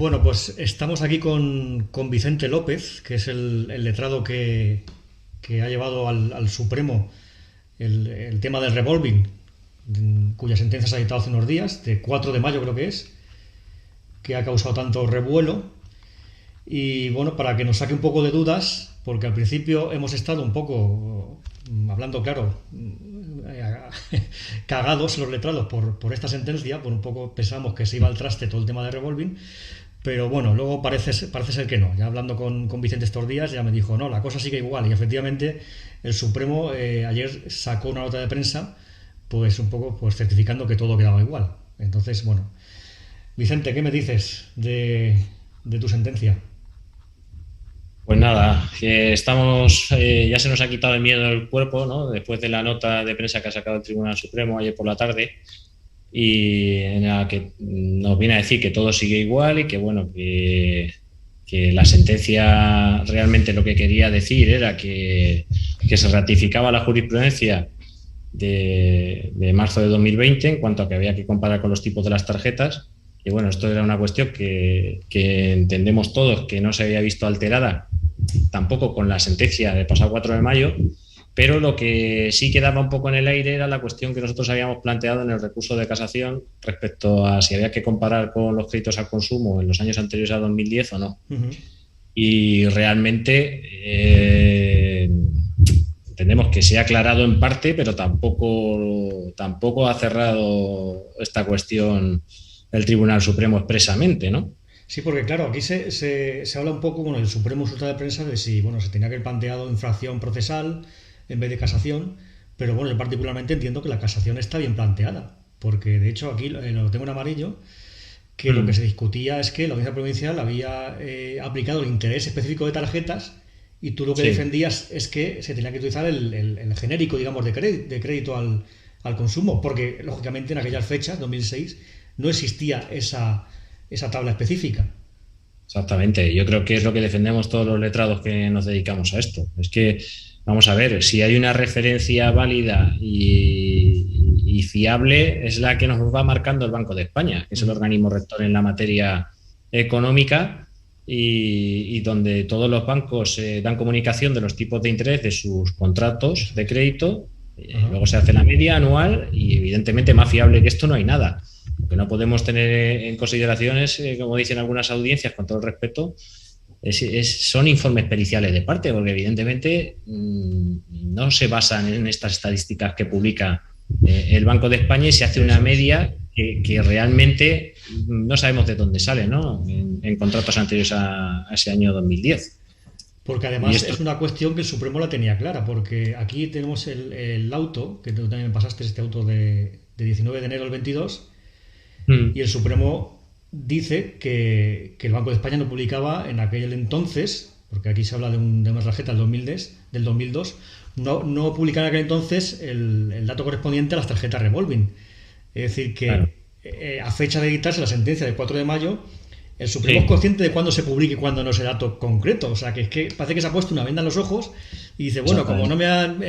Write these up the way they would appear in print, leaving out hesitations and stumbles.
Bueno, pues estamos aquí con Vicente López, que es el letrado que ha llevado al Supremo el tema del revolving, cuya sentencia se ha dictado hace unos días, de 4 de mayo creo que ha causado tanto revuelo. Y bueno, para que nos saque un poco de dudas, porque al principio hemos estado un poco, hablando claro, cagados los letrados por esta sentencia, por un poco pensamos que se iba al traste todo el tema de revolving, pero bueno, luego parece ser que no. Ya hablando con Vicente estos días, ya me dijo, no, la cosa sigue igual. Y efectivamente el Supremo ayer sacó una nota de prensa, pues un poco pues certificando que todo quedaba igual. Entonces, bueno, Vicente, ¿qué me dices de tu sentencia? Pues nada, estamos, ya se nos ha quitado el miedo del cuerpo, ¿no? Después de la nota de prensa que ha sacado el Tribunal Supremo ayer por la tarde, y en la que nos viene a decir que todo sigue igual y que bueno, que la sentencia realmente lo que quería decir era que se ratificaba la jurisprudencia de marzo de 2020 en cuanto a que había que comparar con los tipos de las tarjetas. Y bueno, esto era una cuestión que entendemos todos que no se había visto alterada tampoco con la sentencia del pasado 4 de mayo, pero lo que sí quedaba un poco en el aire era la cuestión que nosotros habíamos planteado en el recurso de casación respecto a si había que comparar con los créditos al consumo en los años anteriores a 2010 o no. Uh-huh. Y realmente entendemos que se ha aclarado en parte, pero tampoco ha cerrado esta cuestión el Tribunal Supremo expresamente, ¿no? Sí, porque claro, aquí se habla un poco con el Supremo Resulta de Prensa de si bueno, se tenía que haber planteado infracción procesal en vez de casación, pero bueno, yo particularmente entiendo que la casación está bien planteada, porque de hecho aquí lo tengo en amarillo, que lo que se discutía es que la Audiencia Provincial había aplicado el interés específico de tarjetas y tú lo que defendías es que se tenía que utilizar el genérico, digamos, de crédito al consumo, porque lógicamente en aquellas fechas, 2006, no existía esa tabla específica. Exactamente, yo creo que es lo que defendemos todos los letrados que nos dedicamos a esto. Es que, vamos a ver, si hay una referencia válida y fiable, es la que nos va marcando el Banco de España, que es el organismo rector en la materia económica y donde todos los bancos dan comunicación de los tipos de interés de sus contratos de crédito. Luego se hace la media anual y evidentemente más fiable que esto no hay nada. Lo que no podemos tener en consideración es, como dicen algunas audiencias, con todo el respeto, son informes periciales de parte, porque evidentemente no se basan en estas estadísticas que publica el Banco de España y se hace una media que realmente no sabemos de dónde sale, ¿no? En contratos anteriores a ese año 2010. Porque además es una cuestión que el Supremo la tenía clara, porque aquí tenemos el auto, que tú también me pasaste este auto de 19 de enero del 22, y el Supremo dice que el Banco de España no publicaba en aquel entonces, porque aquí se habla de una tarjeta del 2002, no publicaba en aquel entonces el dato correspondiente a las tarjetas revolving. Es decir, que claro, a fecha de dictarse la sentencia del 4 de mayo, el Supremo es consciente de cuándo se publica y cuándo no ese dato concreto. O sea, que es que parece que se ha puesto una venda en los ojos y dice, bueno, como no me han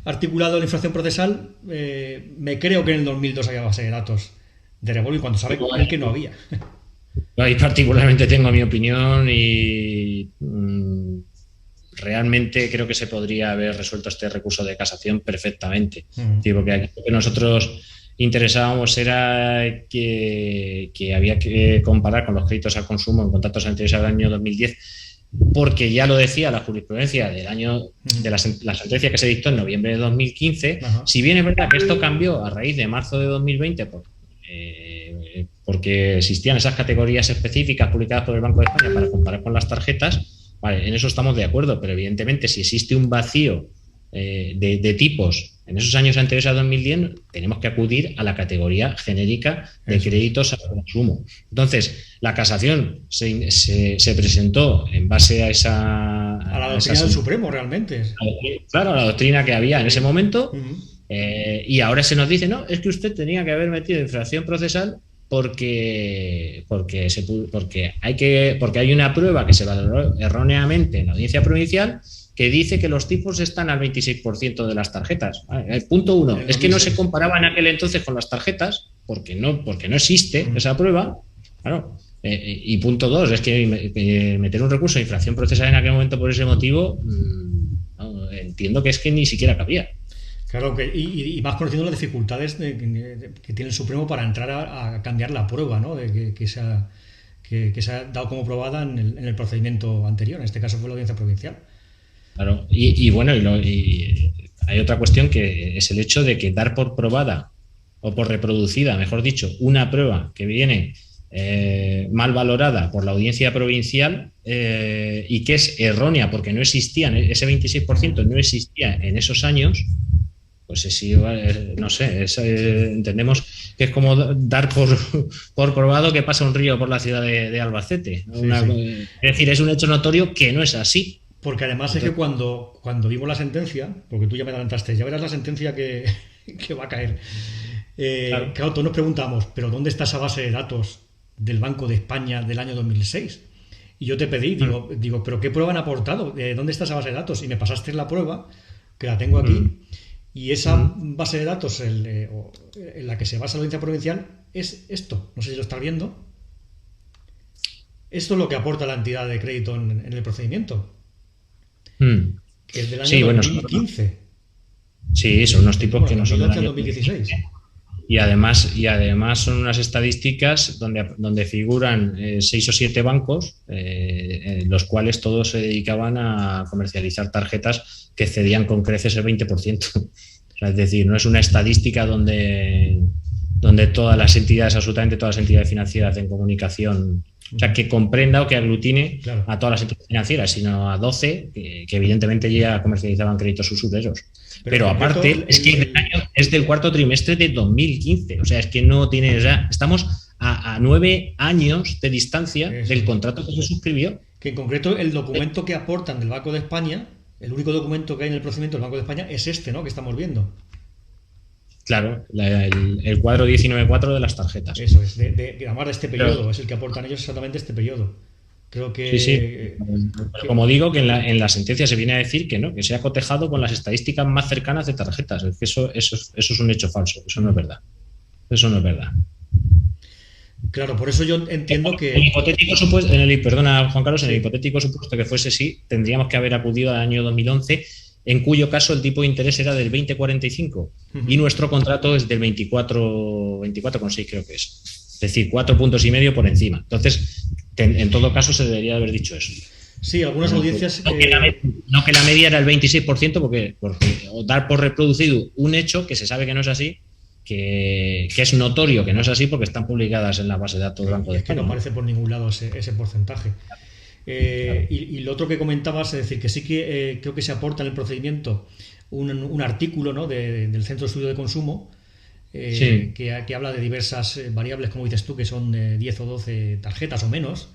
articulado la infracción procesal, me creo que en el 2002 había base de datos de revolving cuando sabe que no había. Ahí particularmente tengo mi opinión y realmente creo que se podría haber resuelto este recurso de casación perfectamente. Sí, porque aquí lo que nosotros interesábamos era que había que comparar con los créditos al consumo en contratos anteriores al año 2010, porque ya lo decía la jurisprudencia del año de la sentencia que se dictó en noviembre de 2015. Si bien es verdad que esto cambió a raíz de marzo de 2020 porque existían esas categorías específicas publicadas por el Banco de España para comparar con las tarjetas, vale, en eso estamos de acuerdo, pero evidentemente si existe un vacío de tipos en esos años anteriores a 2010, tenemos que acudir a la categoría genérica de créditos al consumo. Entonces, la casación se presentó en base a esa... A la doctrina del Supremo, realmente. Claro, a la doctrina que había en ese momento. Y ahora se nos dice, no, es que usted tenía que haber metido infracción procesal porque hay una prueba que se valoró erróneamente en la audiencia provincial que dice que los tipos están al 26% de las tarjetas. El punto 1 es que no se comparaba en aquel entonces con las tarjetas porque no existe esa prueba. Claro. Y punto dos, es que meter un recurso de infracción procesal en aquel momento por ese motivo, no, entiendo que es que ni siquiera cabía. Claro, y más conociendo las dificultades que tiene el Supremo para entrar a cambiar la prueba, ¿no? Que se ha dado como probada en el procedimiento anterior. En este caso fue la audiencia provincial. Claro, y hay otra cuestión que es el hecho de que dar por probada o por reproducida, mejor dicho, una prueba que viene mal valorada por la audiencia provincial y que es errónea porque no existía, ese 26% no existía en esos años, pues sí, no sé, entendemos que es como dar por probado que pasa un río por la ciudad de Albacete. Es decir, es un hecho notorio que no es así. Porque además es que cuando vimos la sentencia, porque tú ya me adelantaste, ya verás la sentencia que va a caer. Claro, todos nos preguntamos, ¿pero dónde está esa base de datos del Banco de España del año 2006? Y yo te pedí, digo, ¿pero qué prueba han aportado? ¿Dónde está esa base de datos? Y me pasaste la prueba, que la tengo aquí, y esa base de datos en la que se basa la audiencia provincial es esto. No sé si lo estás viendo. Esto es lo que aporta la entidad de crédito en el procedimiento. Que es del año 2015. Sí, son unos tipos que no son del año 2016. Y además son unas estadísticas donde figuran 6 o 7 bancos, los cuales todos se dedicaban a comercializar tarjetas que cedían con creces el 20%. O sea, es decir, no es una estadística donde todas las entidades, absolutamente todas las entidades financieras hacen comunicación, o sea, que comprenda o que aglutine a todas las entidades financieras, sino a 12 que evidentemente ya comercializaban créditos usureros. Pero aparte, es que es del cuarto trimestre de 2015, o sea, es que no tiene, o sea, estamos a 9 años de distancia del contrato que se suscribió. Que en concreto el documento que aportan del Banco de España, el único documento que hay en el procedimiento del Banco de España es este, ¿no?, que estamos viendo. Claro, el cuadro 19.4 de las tarjetas. Eso es, además de este periodo, es el que aportan ellos exactamente este periodo. Creo que... Sí. Como digo, que en la sentencia se viene a decir que no, que se ha cotejado con las estadísticas más cercanas de tarjetas. Es que eso es un hecho falso, eso no es verdad. Eso no es verdad. Claro, por eso yo entiendo que... En el hipotético supuesto, perdona, Juan Carlos, en el hipotético supuesto que fuese sí, tendríamos que haber acudido al año 2011, en cuyo caso el tipo de interés era del 20,45 y nuestro contrato es del 24,6 creo que es. Es decir, 4,5 puntos por encima. Entonces, en todo caso se debería haber dicho eso. Sí, algunas audiencias... No que la media era el 26%, porque dar por reproducido un hecho que se sabe que no es así, que es notorio que no es así porque están publicadas en la base de datos del Banco de España. Es que no aparece por ningún lado ese porcentaje. Claro. Y lo otro que comentabas, es decir, que sí que creo que se aporta en el procedimiento un artículo, ¿no?, del Centro de Estudio de Consumo que habla de diversas variables, como dices tú, que son 10 o 12 tarjetas o menos.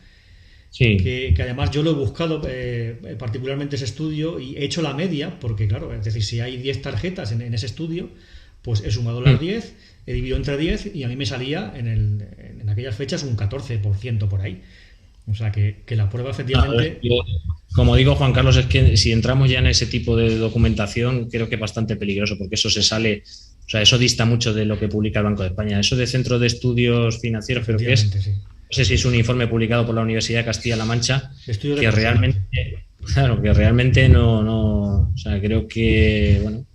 Sí. Que además yo lo he buscado particularmente ese estudio y he hecho la media, porque claro, es decir, si hay 10 tarjetas en ese estudio, pues he sumado las 10, he dividido entre 10 y a mí me salía en aquellas fechas un 14% por ahí. O sea que la prueba efectivamente... Como digo, Juan Carlos, es que si entramos ya en ese tipo de documentación, creo que es bastante peligroso, porque eso se sale, o sea, eso dista mucho de lo que publica el Banco de España. Eso de Centro de Estudios Financieros, creo que es, sí. No sé si es un informe publicado por la Universidad de Castilla-La Mancha, que realmente no, o sea, creo que, bueno,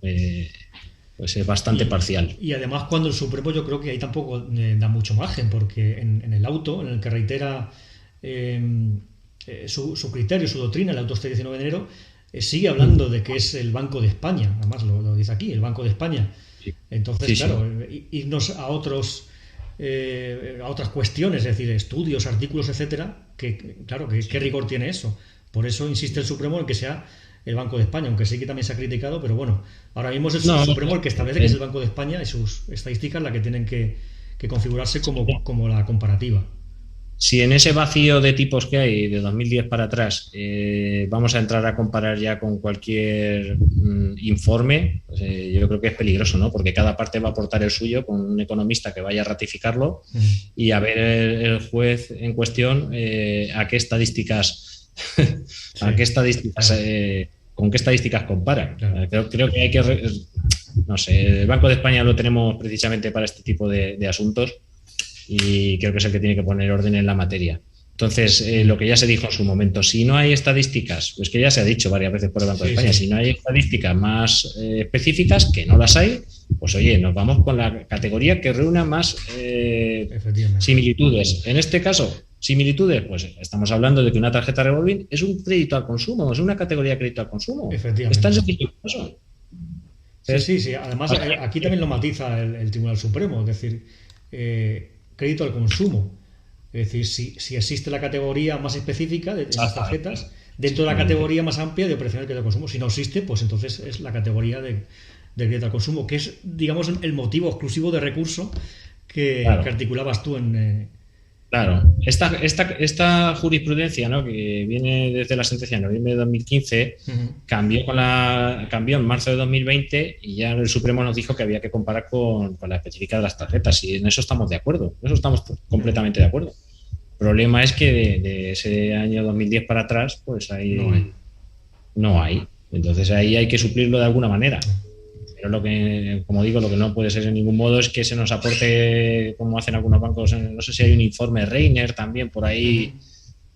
pues es bastante parcial. Y además cuando el Supremo, yo creo que ahí tampoco da mucho margen, porque en el auto, en el que reitera su criterio, su doctrina, el auto este 19 de enero, sigue hablando de que es el Banco de España, además lo dice aquí, el Banco de España. Entonces, claro, irnos a otras cuestiones, es decir, estudios, artículos, etcétera, claro, ¿qué rigor tiene eso? Por eso insiste el Supremo en que sea el Banco de España, aunque sí que también se ha criticado, pero bueno, ahora mismo es el Supremo el que establece que es el Banco de España y sus estadísticas las que tienen que configurarse como la comparativa. Si en ese vacío de tipos que hay de 2010 para atrás vamos a entrar a comparar ya con cualquier informe, pues, yo creo que es peligroso, ¿no? Porque cada parte va a aportar el suyo con un economista que vaya a ratificarlo y a ver el juez en cuestión a qué estadísticas con qué estadísticas compara. Claro. Creo que hay que, no sé, el Banco de España lo tenemos precisamente para este tipo de asuntos. y creo que es el que tiene que poner orden en la materia. Entonces, lo que ya se dijo en su momento, si no hay estadísticas, pues que ya se ha dicho varias veces por el Banco de España, si no hay estadísticas más específicas, que no las hay, pues oye, nos vamos con la categoría que reúna más similitudes. En este caso, similitudes, pues estamos hablando de que una tarjeta revolving es un crédito al consumo, es una categoría de crédito al consumo. Efectivamente. Es tan sencillo como eso. Sí. Además, aquí también lo matiza el Tribunal Supremo, es decir, crédito al consumo. Es decir, si existe la categoría más específica de las tarjetas, dentro de la categoría más amplia de operaciones de crédito al consumo. Si no existe, pues entonces es la categoría de crédito al consumo, que es, digamos, el motivo exclusivo de recurso que articulabas tú en... Claro, esta jurisprudencia, ¿no?, que viene desde la sentencia de noviembre de 2015, cambió en marzo de 2020 y ya el Supremo nos dijo que había que comparar con la específica de las tarjetas, y en eso estamos de acuerdo, en eso estamos completamente de acuerdo. El problema es que de ese año 2010 para atrás, pues ahí no hay. Entonces ahí hay que suplirlo de alguna manera. Pero lo que, como digo, lo que no puede ser en ningún modo es que se nos aporte, como hacen algunos bancos, no sé si hay un informe Reiner también por ahí,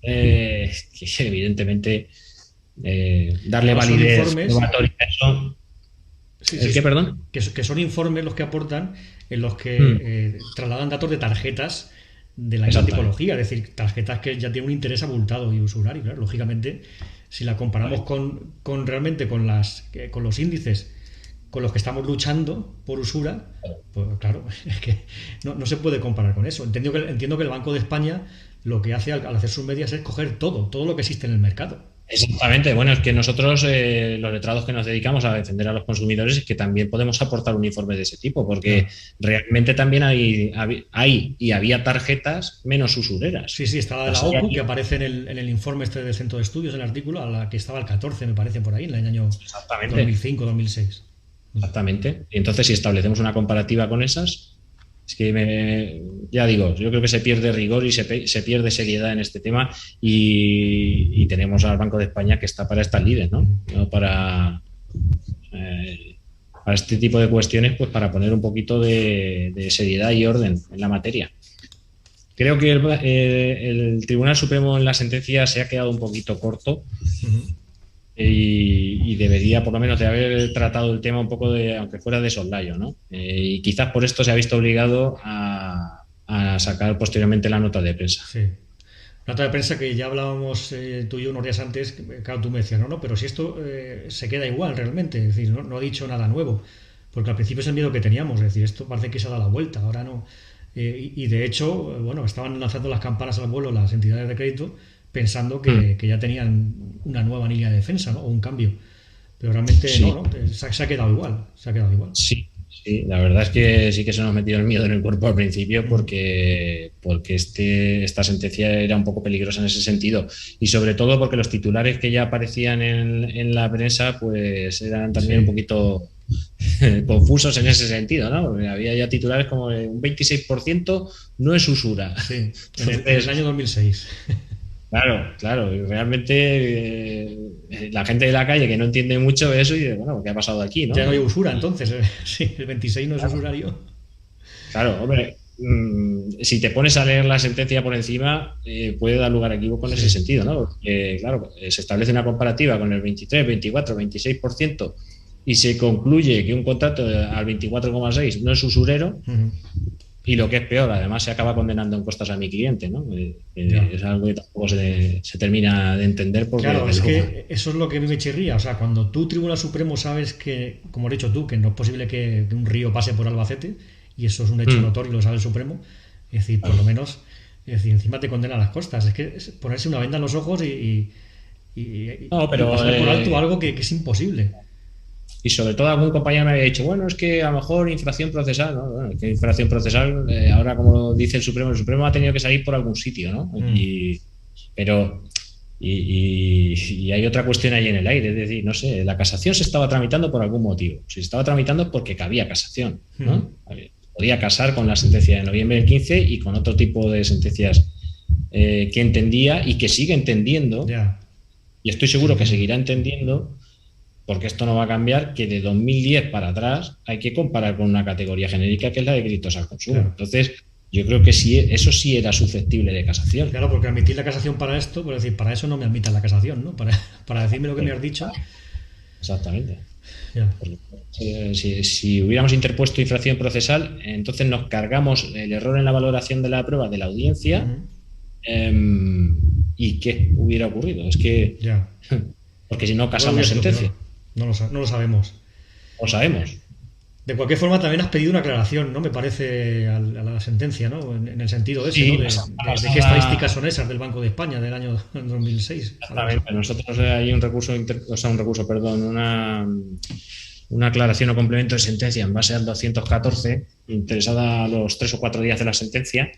que evidentemente darle validez probatoria a eso. ¿Qué, perdón? Que son informes los que aportan, en los que trasladan datos de tarjetas de la misma tipología, es decir, tarjetas que ya tienen un interés abultado y usurario. Claro, lógicamente, si la comparamos con realmente con los índices con los que estamos luchando por usura, pues claro, es que no se puede comparar con eso. Entiendo que el Banco de España lo que hace al hacer sus medidas es coger todo lo que existe en el mercado. Exactamente. Bueno, es que nosotros, los letrados que nos dedicamos a defender a los consumidores, es que también podemos aportar un informe de ese tipo, porque realmente también hay y había tarjetas menos usureras. Sí, está la de la OCU, que aparece en el informe del Centro de Estudios, en el artículo, a la que estaba el 14, me parece, por ahí, en el año 2005-2006. Exactamente. Y entonces, si establecemos una comparativa con esas, es que ya digo, yo creo que se pierde rigor y se pierde seriedad en este tema, y tenemos al Banco de España, que está para estar líder, ¿no? Para este tipo de cuestiones, pues para poner un poquito de seriedad y orden en la materia. Creo que el Tribunal Supremo en la sentencia se ha quedado un poquito corto. Y debería por lo menos de haber tratado el tema un poco aunque fuera de soslayo, ¿no? Y quizás por esto se ha visto obligado a sacar posteriormente la nota de prensa. Sí. Nota de prensa que ya hablábamos tú y yo unos días antes, claro, tú me decías, no, pero si esto se queda igual realmente, es decir, no ha dicho nada nuevo, porque al principio es el miedo que teníamos, es decir, esto parece que se ha dado la vuelta, ahora no. Y de hecho, estaban lanzando las campanas al vuelo las entidades de crédito, pensando que ya tenían una nueva línea de defensa, ¿no? O un cambio. Pero realmente no, se ha quedado igual. Sí, la verdad es que sí que se nos metió el miedo en el cuerpo al principio, porque esta sentencia era un poco peligrosa en ese sentido. Y sobre todo porque los titulares que ya aparecían en la prensa, pues eran también un poquito confusos en ese sentido, ¿no? Porque había ya titulares como un 26% no es usura. Sí, en el año 2006. Claro, y realmente la gente de la calle que no entiende mucho eso y dice, bueno, ¿qué ha pasado aquí, no? Ya no hay usura, entonces. Sí, el 26 no es usurario. Claro, hombre, si te pones a leer la sentencia por encima, puede dar lugar a equívoco en ese sentido, ¿no? Porque, claro, se establece una comparativa con el 23, 24, 26% y se concluye que un contrato al 24,6 no es usurero. Y lo que es peor, además se acaba condenando en costas a mi cliente, ¿no? Es algo que tampoco se termina de entender. Porque claro, es que eso es lo que a mí me chirría. O sea, cuando tú, Tribunal Supremo, sabes que, como has dicho tú, que no es posible que un río pase por Albacete, y eso es un hecho notorio, lo sabe el Supremo, es decir, por lo menos, encima te condena a las costas. Es que es ponerse una venda en los ojos y pasar por alto algo que es imposible. Y sobre todo algún compañero me había dicho, bueno, es que a lo mejor infracción procesal, ¿no? Bueno, que infracción procesal, ahora como dice el Supremo ha tenido que salir por algún sitio, ¿no? Y hay otra cuestión ahí en el aire, es decir, no sé, la casación se estaba tramitando por algún motivo. Si se estaba tramitando porque cabía casación, ¿no? Podía casar con la sentencia de noviembre del 15 y con otro tipo de sentencias que entendía y que sigue entendiendo, y estoy seguro que seguirá entendiendo, porque esto no va a cambiar, que de 2010 para atrás hay que comparar con una categoría genérica que es la de créditos al consumo. Entonces, yo creo que sí, eso sí era susceptible de casación. Claro, porque admitir la casación para esto, pues decir, para eso no me admitan la casación, ¿no? Para decirme lo que me has dicho. Exactamente. Ya. Si hubiéramos interpuesto infracción procesal, entonces nos cargamos el error en la valoración de la prueba de la audiencia. ¿Y qué hubiera ocurrido? Es que... Ya. Porque si no casamos sentencia. No lo sabemos. Lo sabemos. De cualquier forma, también has pedido una aclaración, ¿no? Me parece, a la sentencia, ¿no? En el sentido ese, ¿no? De qué estadísticas son esas del Banco de España del año 2006. Exactamente. Nosotros hay un recurso, una aclaración o complemento de sentencia en base al 214, interesada a los 3 o 4 días de la sentencia.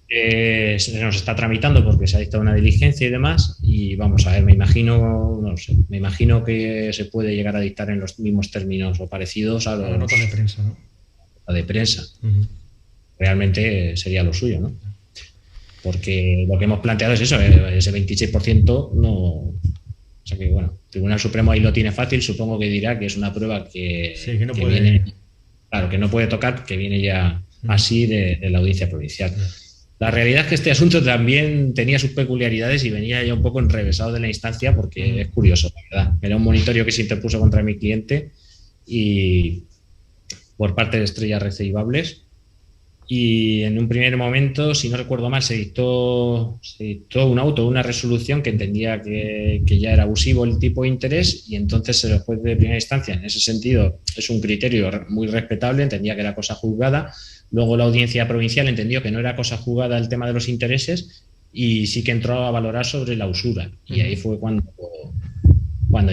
Se nos está tramitando porque se ha dictado una diligencia y demás, y vamos a ver, me imagino que se puede llegar a dictar en los mismos términos o parecidos a la nota de prensa, ¿no? La de prensa. Realmente sería lo suyo, ¿no? Porque lo que hemos planteado es eso, ese 26% no... O sea que, bueno, el Tribunal Supremo ahí lo tiene fácil, supongo que dirá que es una prueba que viene... Claro, que no puede tocar, que viene ya así de la audiencia provincial. La realidad es que este asunto también tenía sus peculiaridades y venía ya un poco enrevesado de la instancia, porque es curioso, la verdad. Era un monitorio que se interpuso contra mi cliente y por parte de Estrellas Receivables, y en un primer momento, si no recuerdo mal, se dictó una resolución que entendía que ya era abusivo el tipo de interés, y entonces el juez de primera instancia, en ese sentido, es un criterio muy respetable, entendía que era cosa juzgada. Luego la audiencia provincial entendió que no era cosa juzgada el tema de los intereses y sí que entró a valorar sobre la usura. Y ahí fue cuando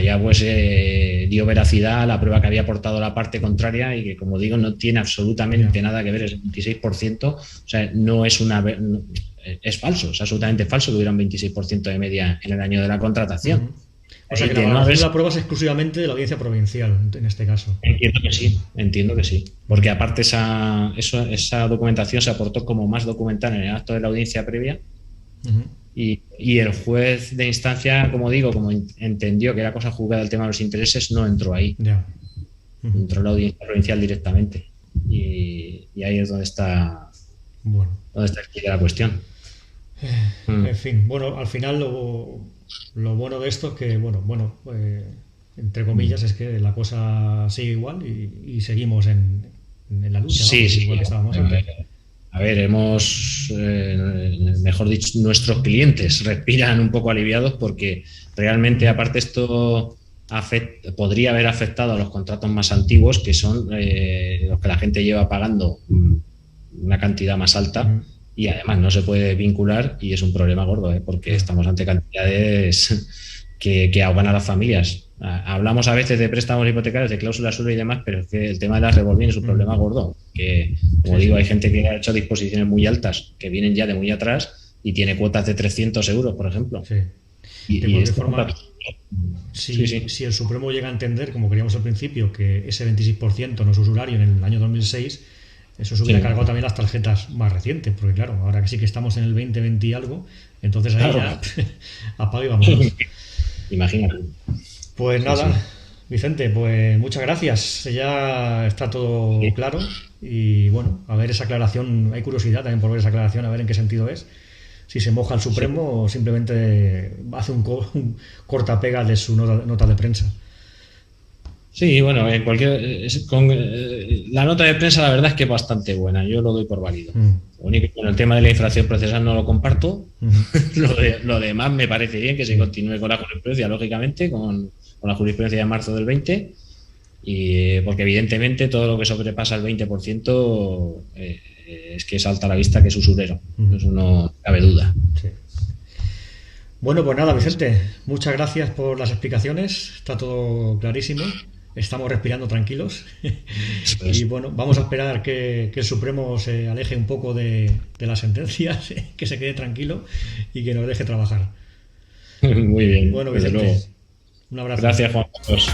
ya pues dio veracidad a la prueba que había aportado la parte contraria, y que, como digo, no tiene absolutamente nada que ver, es el 26%. O sea, no es es falso, es absolutamente falso que hubiera un 26% de media en el año de la contratación. O sea, que la valoración de la prueba es exclusivamente de la audiencia provincial, en este caso. Entiendo que sí. Porque aparte esa documentación se aportó como más documental en el acto de la audiencia previa. Y el juez de instancia, como digo, como entendió que era cosa juzgada el tema de los intereses, no entró ahí. Entró la audiencia provincial directamente. Y ahí es donde está la cuestión. En fin, bueno, al final lo bueno de esto es que, entre comillas, es que la cosa sigue igual y seguimos en la lucha. Sí, igual que estábamos antes. A ver, mejor dicho, nuestros clientes respiran un poco aliviados, porque realmente, aparte, esto podría haber afectado a los contratos más antiguos, que son los que la gente lleva pagando una cantidad más alta. Y además no se puede vincular, y es un problema gordo, porque estamos ante cantidades que ahogan a las familias. Hablamos a veces de préstamos hipotecarios, de cláusulas suelo y demás, pero es que el tema de las revolving es un problema gordo, que, como digo, hay gente que ha hecho disposiciones muy altas, que vienen ya de muy atrás, y tiene cuotas de 300 euros, por ejemplo. Sí. De cualquier forma, si el Supremo llega a entender, como queríamos al principio, que ese 26% no es usurario en el año 2006, eso se hubiera cargado también las tarjetas más recientes, porque claro, ahora que sí que estamos en el 2020 y algo, entonces ahí ya apaga y vámonos. Imagínate. Pues nada, Vicente, pues muchas gracias. Ya está todo claro, y bueno, a ver esa aclaración, hay curiosidad también por ver esa aclaración, a ver en qué sentido es. Si se moja el Supremo o simplemente hace un cortapega de su nota de prensa. Sí, bueno, la nota de prensa, la verdad es que es bastante buena, yo lo doy por válido. Lo único que con el tema de la infracción procesal no lo comparto. Lo demás me parece bien que se continúe con la jurisprudencia, lógicamente, con la jurisprudencia de marzo del 20, porque evidentemente todo lo que sobrepasa el 20% es que salta a la vista que es usurero. Eso no cabe duda. Sí. Bueno, pues nada, Vicente, muchas gracias por las explicaciones, está todo clarísimo. Estamos respirando tranquilos. Y bueno, vamos a esperar que el Supremo se aleje un poco de las sentencias, que se quede tranquilo y que nos deje trabajar. Muy bien. Bueno, Vicente, luego. un abrazo. Gracias, Juan Carlos.